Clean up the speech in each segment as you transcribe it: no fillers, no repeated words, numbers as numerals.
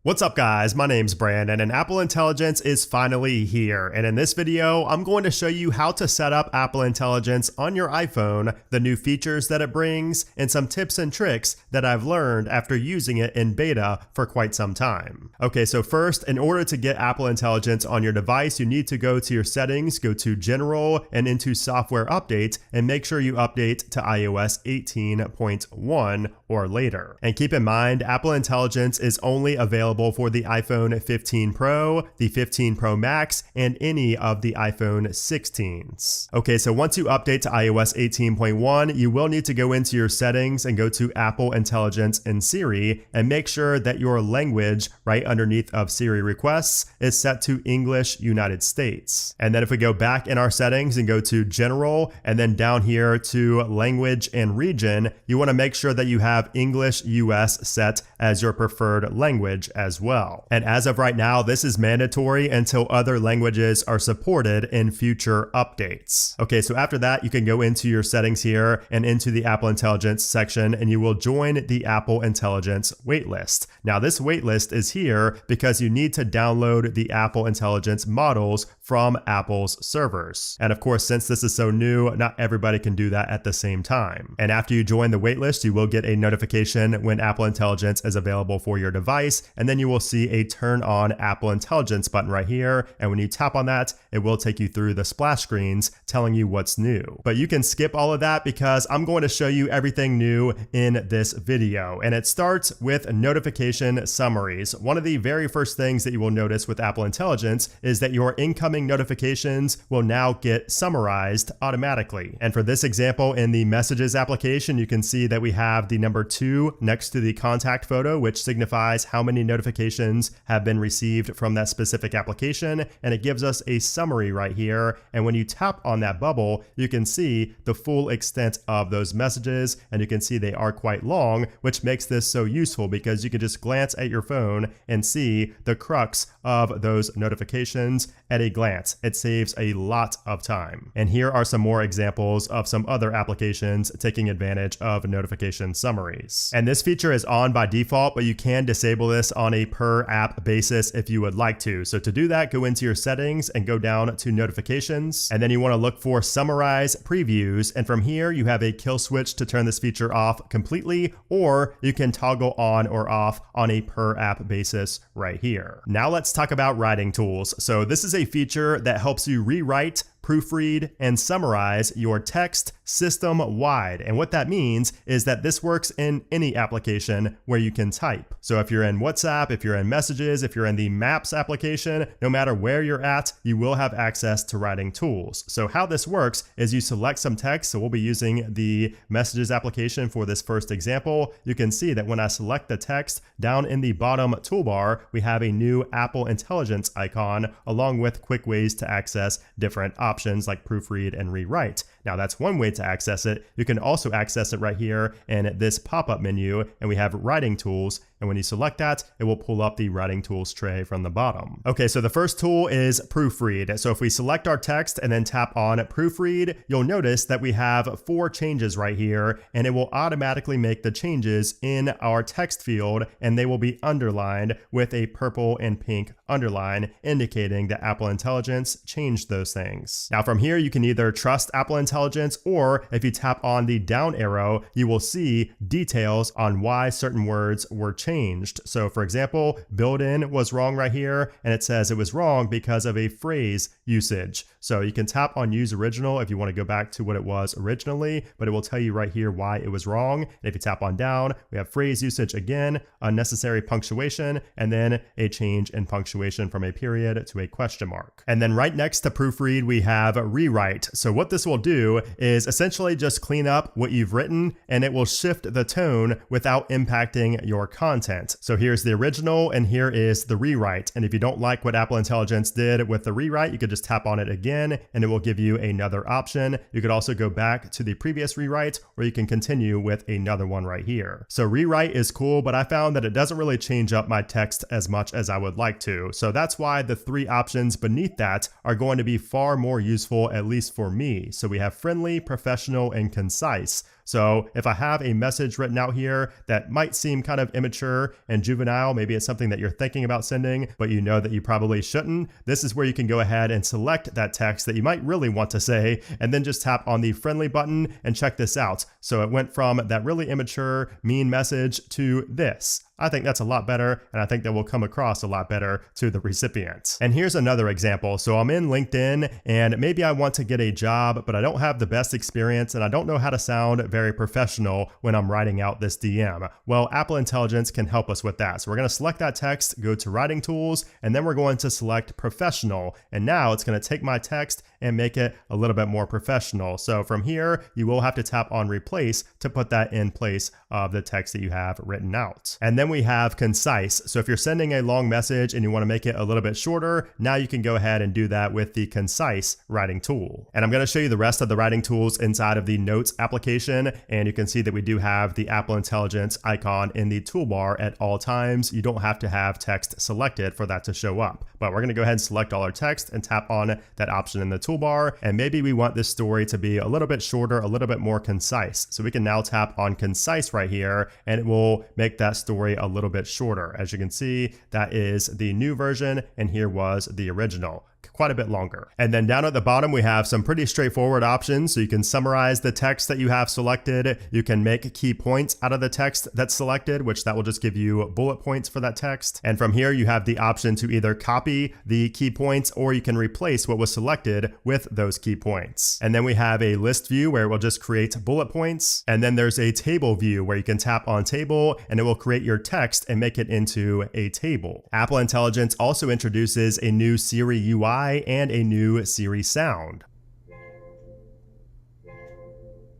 What's up guys, my name's Brandon and Apple Intelligence is finally here, and in this video I'm going to show you how to set up Apple Intelligence on your iPhone, the new features that it brings, and some tips and tricks that I've learned after using it in beta for quite some time. Okay, so first, in order to get Apple Intelligence on your device, you need to go to your settings, go to General and into Software Update, and make sure you update to iOS 18.1 or later. And keep in mind, Apple Intelligence is only available for the iPhone 15 Pro, the 15 Pro Max, and any of the iPhone 16s. Okay, so once you update to iOS 18.1, you will need to go into your settings and go to Apple Intelligence and Siri and make sure that your language right underneath of Siri requests is set to English United States. And then if we go back in our settings and go to General and then down here to Language and Region, you want to make sure that you have English US set as your preferred language as well. And as of right now, this is mandatory until other languages are supported in future updates. Okay, so after that, you can go into your settings here and into the Apple Intelligence section, and you will join the Apple Intelligence waitlist. Now, this waitlist is here because you need to download the Apple Intelligence models from Apple's servers. And of course, since this is so new, not everybody can do that at the same time. And after you join the waitlist, you will get a notification when Apple Intelligence is available for your device, and then you will see a turn on Apple Intelligence button right here. And when you tap on that, it will take you through the splash screens telling you what's new. But you can skip all of that because I'm going to show you everything new in this video. And it starts with notification summaries. One of the very first things that you will notice with Apple Intelligence is that your incoming notifications will now get summarized automatically. And for this example, in the Messages application, you can see that we have the number 2 next to the contact photo, which signifies how many notifications have been received from that specific application, and it gives us a summary right here. And when you tap on that bubble, you can see the full extent of those messages, and you can see they are quite long, which makes this so useful because you can just glance at your phone and see the crux of those notifications at a glance. It saves a lot of time. And here are some more examples of some other applications taking advantage of notification summaries. And this feature is on by default, but you can disable this on a per app basis if you would like to. So to do that, go into your settings and go down to notifications, and then you want to look for summarize previews, and from here you have a kill switch to turn this feature off completely, or you can toggle on or off on a per app basis right here. Now let's talk about writing tools. So this is a feature that helps you rewrite, proofread, and summarize your text system-wide. And what that means is that this works in any application where you can type. So if you're in WhatsApp, if you're in Messages, if you're in the Maps application, no matter where you're at, you will have access to writing tools. So how this works is you select some text. So we'll be using the Messages application for this first example. You can see that when I select the text, down in the bottom toolbar, we have a new Apple Intelligence icon along with quick ways to access different options like proofread and rewrite. Now that's one way to access it. You can also access it right here in this pop-up menu, and we have writing tools. And when you select that, it will pull up the writing tools tray from the bottom. Okay, so the first tool is proofread. So if we select our text and then tap on proofread, you'll notice that we have 4 changes right here, and it will automatically make the changes in our text field, and they will be underlined with a purple and pink underline, indicating that Apple Intelligence changed those things. Now from here, you can either trust Apple Intelligence, or if you tap on the down arrow, you will see details on why certain words were changed. So for example, built-in was wrong right here, and it says it was wrong because of a phrase usage. So you can tap on use original if you want to go back to what it was originally, but it will tell you right here why it was wrong. And if you tap on down, we have phrase usage again, unnecessary punctuation, and then a change in punctuation from a period to a question mark. And then right next to proofread, we have rewrite. So what this will do is essentially just clean up what you've written, and it will shift the tone without impacting your content. So here's the original and here is the rewrite. And if you don't like what Apple Intelligence did with the rewrite, you could just tap on it again and it will give you another option. You could also go back to the previous rewrite, or you can continue with another one right here. So rewrite is cool, but I found that it doesn't really change up my text as much as I would like to. So that's why the 3 options beneath that are going to be far more useful, at least for me. So we have friendly, professional, and concise. So if I have a message written out here that might seem kind of immature and juvenile, maybe it's something that you're thinking about sending, but you know that you probably shouldn't, this is where you can go ahead and select that text that you might really want to say, and then just tap on the friendly button and check this out. So it went from that really immature, mean message to this. I think that's a lot better, and I think that will come across a lot better to the recipient. And here's another example. So I'm in LinkedIn, and maybe I want to get a job, but I don't have the best experience, and I don't know how to sound very professional when I'm writing out this DM. Well, Apple Intelligence can help us with that. So we're going to select that text, go to Writing Tools, and then we're going to select Professional. And now it's going to take my text and make it a little bit more professional. So from here, you will have to tap on Replace to put that in place of the text that you have written out. And then we have concise. So if you're sending a long message and you want to make it a little bit shorter, now you can go ahead and do that with the concise writing tool. And I'm going to show you the rest of the writing tools inside of the Notes application. And you can see that we do have the Apple Intelligence icon in the toolbar at all times. You don't have to have text selected for that to show up. But we're going to go ahead and select all our text and tap on that option in the toolbar. And maybe we want this story to be a little bit shorter, a little bit more concise. So we can now tap on concise right here, and it will make that story a little bit shorter. As you can see, that is the new version, and here was the original. Quite a bit longer. And then down at the bottom, we have some pretty straightforward options. So you can summarize the text that you have selected. You can make key points out of the text that's selected, which that will just give you bullet points for that text. And from here, you have the option to either copy the key points, or you can replace what was selected with those key points. And then we have a list view where it will just create bullet points. And then there's a table view where you can tap on table, and it will create your text and make it into a table. Apple Intelligence also introduces a new Siri UI and a new Siri sound.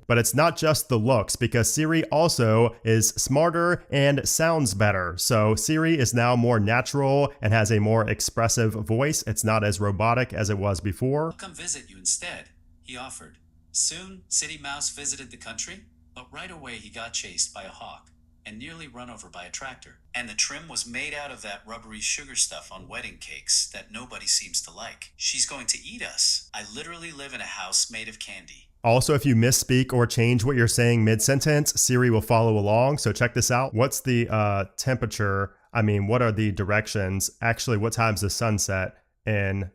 But it's not just the looks, because Siri also is smarter and sounds better. So Siri is now more natural and has a more expressive voice. It's not as robotic as it was before. I'll come visit you instead, he offered. Soon, City Mouse visited the country, but right away he got chased by a hawk and nearly run over by a tractor. And the trim was made out of that rubbery sugar stuff on wedding cakes that nobody seems to like. She's going to eat us. I literally live in a house made of candy. Also, if you misspeak or change what you're saying mid-sentence, Siri will follow along. So check this out. What's the temperature? I mean, what are the directions? Actually, what time's the sunset in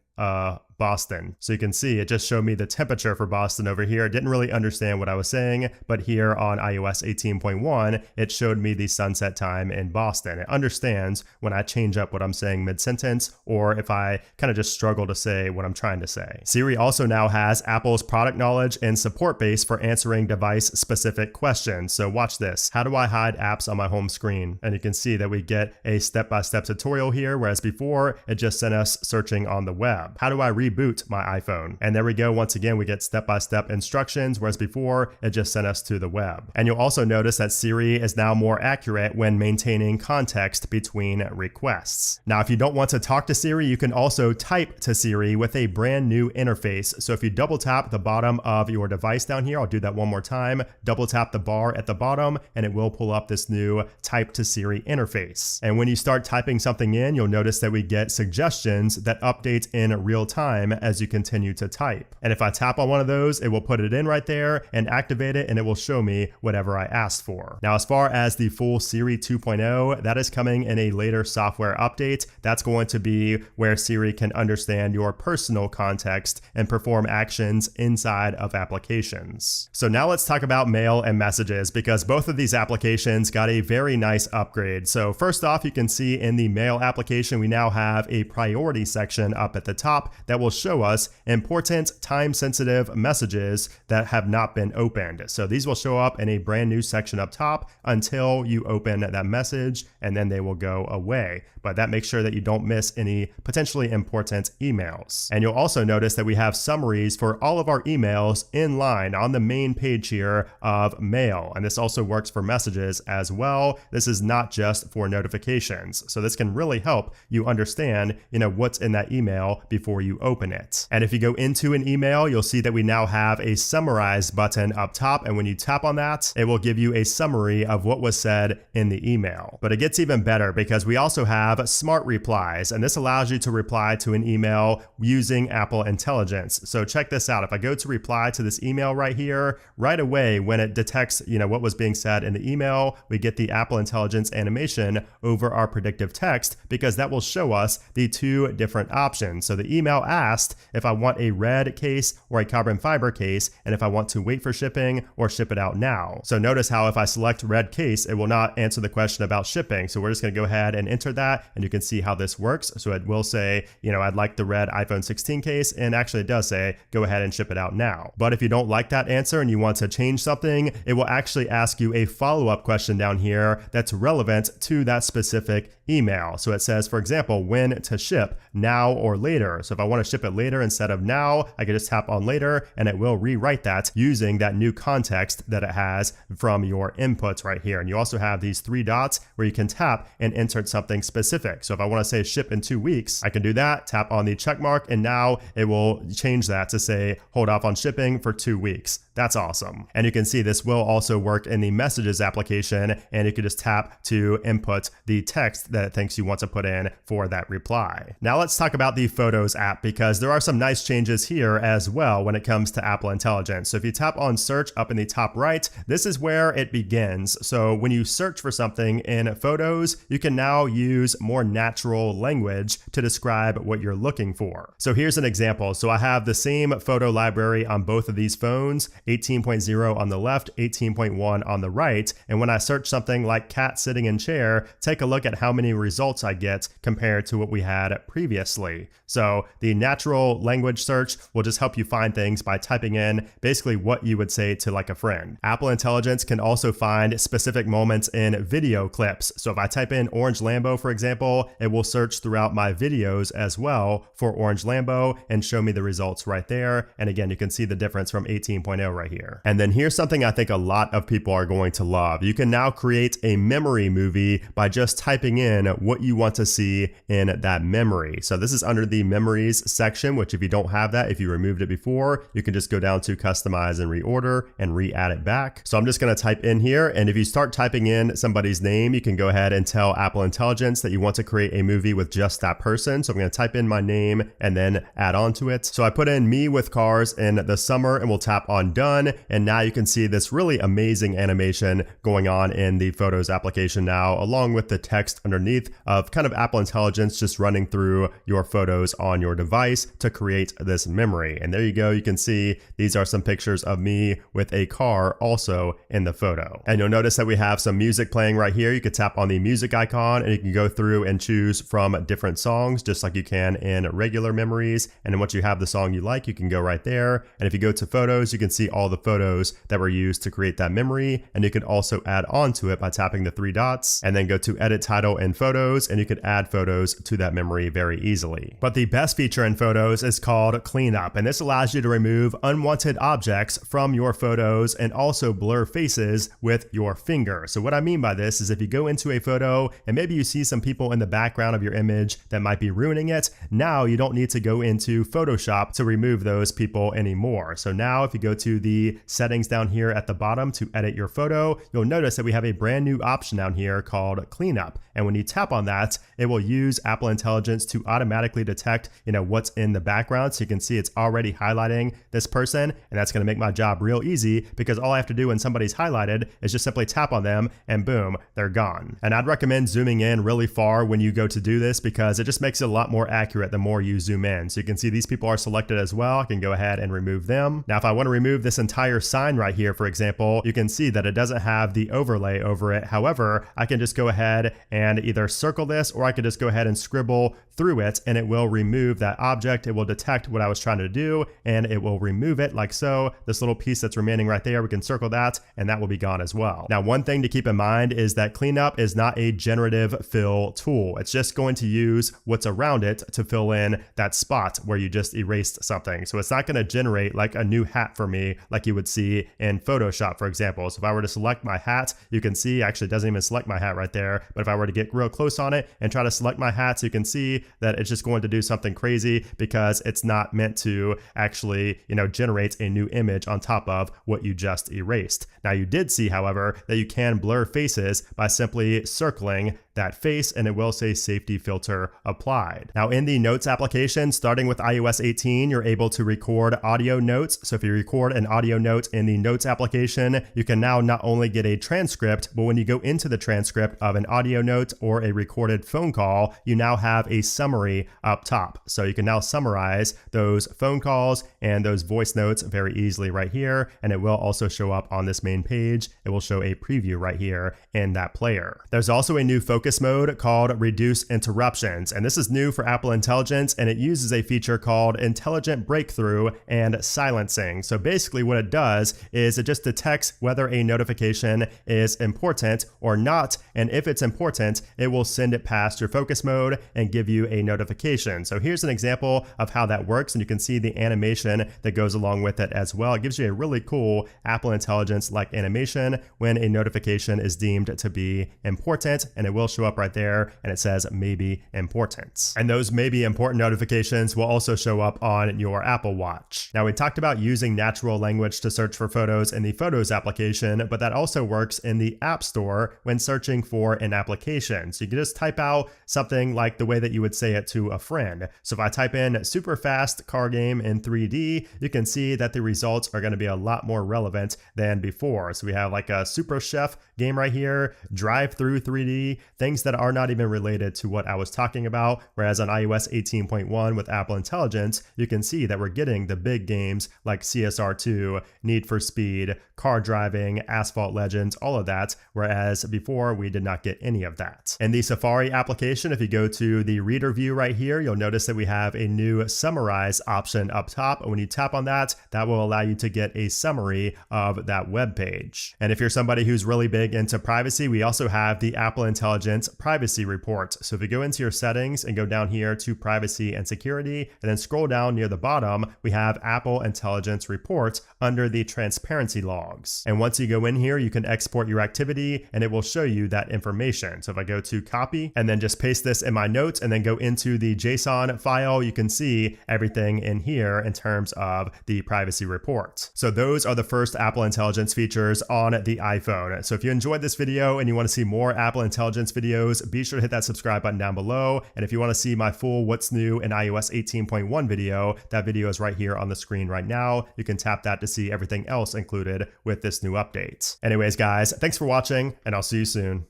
Boston? So you can see it just showed me the temperature for Boston over here. It didn't really understand what I was saying, but here on iOS 18.1, it showed me the sunset time in Boston. It understands when I change up what I'm saying mid-sentence, or if I kind of just struggle to say what I'm trying to say. Siri also now has Apple's product knowledge and support base for answering device-specific questions. So watch this. How do I hide apps on my home screen? And you can see that we get a step-by-step tutorial here, whereas before it just sent us searching on the web. How do I reboot my iPhone? And there we go. Once again, we get step-by-step instructions, whereas before it just sent us to the web. And you'll also notice that Siri is now more accurate when maintaining context between requests. Now, if you don't want to talk to Siri, you can also type to Siri with a brand new interface. So if you double tap the bottom of your device down here, I'll do that one more time, double tap the bar at the bottom, and it will pull up this new type to Siri interface. And when you start typing something in, you'll notice that we get suggestions that update in real time as you continue to type. And if I tap on one of those, it will put it in right there and activate it, and it will show me whatever I asked for. Now, as far as the full Siri 2.0, that is coming in a later software update. That's going to be where Siri can understand your personal context and perform actions inside of applications. So now let's talk about Mail and Messages, because both of these applications got a very nice upgrade. So first off, you can see in the Mail application, we now have a priority section up at the top that will show us important time-sensitive messages that have not been opened. So these will show up in a brand new section up top until you open that message, and then they will go away. But that makes sure that you don't miss any potentially important emails. And you'll also notice that we have summaries for all of our emails in line on the main page here of Mail. And this also works for messages as well. This is not just for notifications. So this can really help you understand, what's in that email before you open open it. And if you go into an email, you'll see that we now have a Summarize button up top, and when you tap on that, it will give you a summary of what was said in the email. But it gets even better because we also have Smart Replies, and this allows you to reply to an email using Apple Intelligence. So check this out. If I go to reply to this email right here, right away when it detects, what was being said in the email, we get the Apple Intelligence animation over our predictive text because that will show us the two different options. So the email asked if I want a red case or a carbon fiber case, and if I want to wait for shipping or ship it out now. So notice how if I select red case, it will not answer the question about shipping. So we're just going to go ahead and enter that, and you can see how this works. So it will say, I'd like the red iPhone 16 case, and actually it does say, go ahead and ship it out now. But if you don't like that answer and you want to change something, it will actually ask you a follow-up question down here that's relevant to that specific email. So it says, for example, when to ship, now or later. So if I want to ship it later instead of now, I can just tap on later, and it will rewrite that using that new context that it has from your inputs right here. And you also have these three dots where you can tap and insert something specific. So if I want to say ship in 2 weeks, I can do that, tap on the check mark, and now it will change that to say hold off on shipping for 2 weeks. That's awesome. And you can see this will also work in the Messages application, and you can just tap to input the text that it thinks you want to put in for that reply. Now let's talk about the Photos app, because there are some nice changes here as well when it comes to Apple Intelligence. So if you tap on search up in the top right, this is where it begins. So when you search for something in Photos, you can now use more natural language to describe what you're looking for. So here's an example. So I have the same photo library on both of these phones, 18.0 on the left, 18.1 on the right. And when I search something like cat sitting in chair, take a look at how many results I get compared to what we had previously. So the natural language search will just help you find things by typing in basically what you would say to like a friend. Apple Intelligence can also find specific moments in video clips. So if I type in Orange Lambo, for example, it will search throughout my videos as well for Orange Lambo and show me the results right there. And again, you can see the difference from 18.0 right here. And then here's something I think a lot of people are going to love. You can now create a memory movie by just typing in what you want to see in that memory. So this is under the Memories section, which if you don't have that, if you removed it before, you can just go down to Customize and Reorder and re-add it back. So I'm just going to type in here, and if you start typing in somebody's name, you can go ahead and tell Apple Intelligence that you want to create a movie with just that person. So I'm going to type in my name and then add on to it. So I put in me with cars in the summer, and we'll tap on done. And now you can see this really amazing animation going on in the Photos application now, along with the text underneath of kind of Apple Intelligence just running through your photos on your device to create this memory. And there you go. You can see these are some pictures of me with a car also in the photo. And you'll notice that we have some music playing right here. You could tap on the music icon, and you can go through and choose from different songs, just like you can in regular Memories. And then once you have the song you like, you can go right there. And if you go to Photos, you can see all the photos that were used to create that memory. And you can also add on to it by tapping the three dots, and then go to Edit Title in Photos, and you could add photos to that memory very easily. But the best feature in Photos is called Cleanup, and this allows you to remove unwanted objects from your photos and also blur faces with your finger. So what I mean by this is if you go into a photo and maybe you see some people in the background of your image that might be ruining it, now you don't need to go into Photoshop to remove those people anymore. So now if you go to the settings down here at the bottom to edit your photo, you'll notice that we have a brand new option down here called Cleanup. And when you tap on that, it will use Apple Intelligence to automatically detect, what's in the background. So you can see it's already highlighting this person, and that's going to make my job real easy because all I have to do when somebody's highlighted is just simply tap on them and boom, they're gone. And I'd recommend zooming in really far when you go to do this because it just makes it a lot more accurate the more you zoom in. So you can see these people are selected as well. I can go ahead and remove them. Now, if I want to remove this entire sign right here, for example, you can see that it doesn't have the overlay over it. However, I can just go ahead and either circle this, or I could just go ahead and scribble through it, and it will remove that object. It will detect what I was trying to do, and it will remove it like so. This little piece that's remaining right there, we can circle that, and that will be gone as well. Now, one thing to keep in mind is that Cleanup is not a generative fill tool. It's just going to use what's around it to fill in that spot where you just erased something. So it's not going to generate like a new hat for me like you would see in Photoshop, for example. So if I were to select my hat, you can see actually it doesn't even select my hat right there. But if I were to get real close on it and try to select my hats, you can see that it's just going to do something crazy because it's not meant to actually, generate a new image on top of what you just erased. Now you did see, however, that you can blur faces by simply circling that face, and it will say safety filter applied. Now in the notes application, starting with iOS 18, you're able to record audio notes. So if you record an audio note in the notes application, you can now not only get a transcript, but when you go into the transcript of an audio note or a recorded phone call, you now have a summary up top. So you can now summarize those phone calls and those voice notes very easily right here. And it will also show up on this main page. It will show a preview right here in that player. There's also a new focus mode called Reduce Interruptions, and this is new for Apple Intelligence, and it uses a feature called Intelligent Breakthrough and Silencing. So basically what it does is it just detects whether a notification is important or not, and if it's important, it will send it past your focus mode and give you a notification. So here's an example of how that works, and you can see the animation that goes along with it as well. It gives you a really cool Apple Intelligence-like animation when a notification is deemed to be important, and it will show up right there, and it says maybe important. And those maybe important notifications will also show up on your Apple Watch. Now we talked about using natural language to search for photos in the Photos application, but that also works in the App Store when searching for an application. So you can just type out something like the way that you would say it to a friend. So if I type in super fast car game in 3D, you can see that the results are going to be a lot more relevant than before. So we have like a Super Chef game right here, drive through 3D, things that are not even related to what I was talking about. Whereas on iOS 18.1 with Apple Intelligence, you can see that we're getting the big games like CSR2, Need for Speed, car driving, Asphalt Legends, all of that. Whereas before we did not get any of that. In the Safari application, if you go to the reader view right here, you'll notice that we have a new Summarize option up top. And when you tap on that, that will allow you to get a summary of that web page. And if you're somebody who's really big into privacy, we also have the Apple Intelligence privacy report. So if you go into your settings and go down here to privacy and security, and then scroll down near the bottom, we have Apple Intelligence report under the transparency logs. And once you go in here, you can export your activity and it will show you that information. So if I go to copy and then just paste this in my notes and then go into the JSON file, you can see everything in here in terms of the privacy report. So those are the first Apple Intelligence features on the iPhone. So if you enjoyed this video and you want to see more Apple Intelligence videos, be sure to hit that subscribe button down below. And if you want to see my full What's New in iOS 18.1 video, that video is right here on the screen right now. You can tap that to see everything else included with this new update. Anyways, guys, thanks for watching, and I'll see you soon.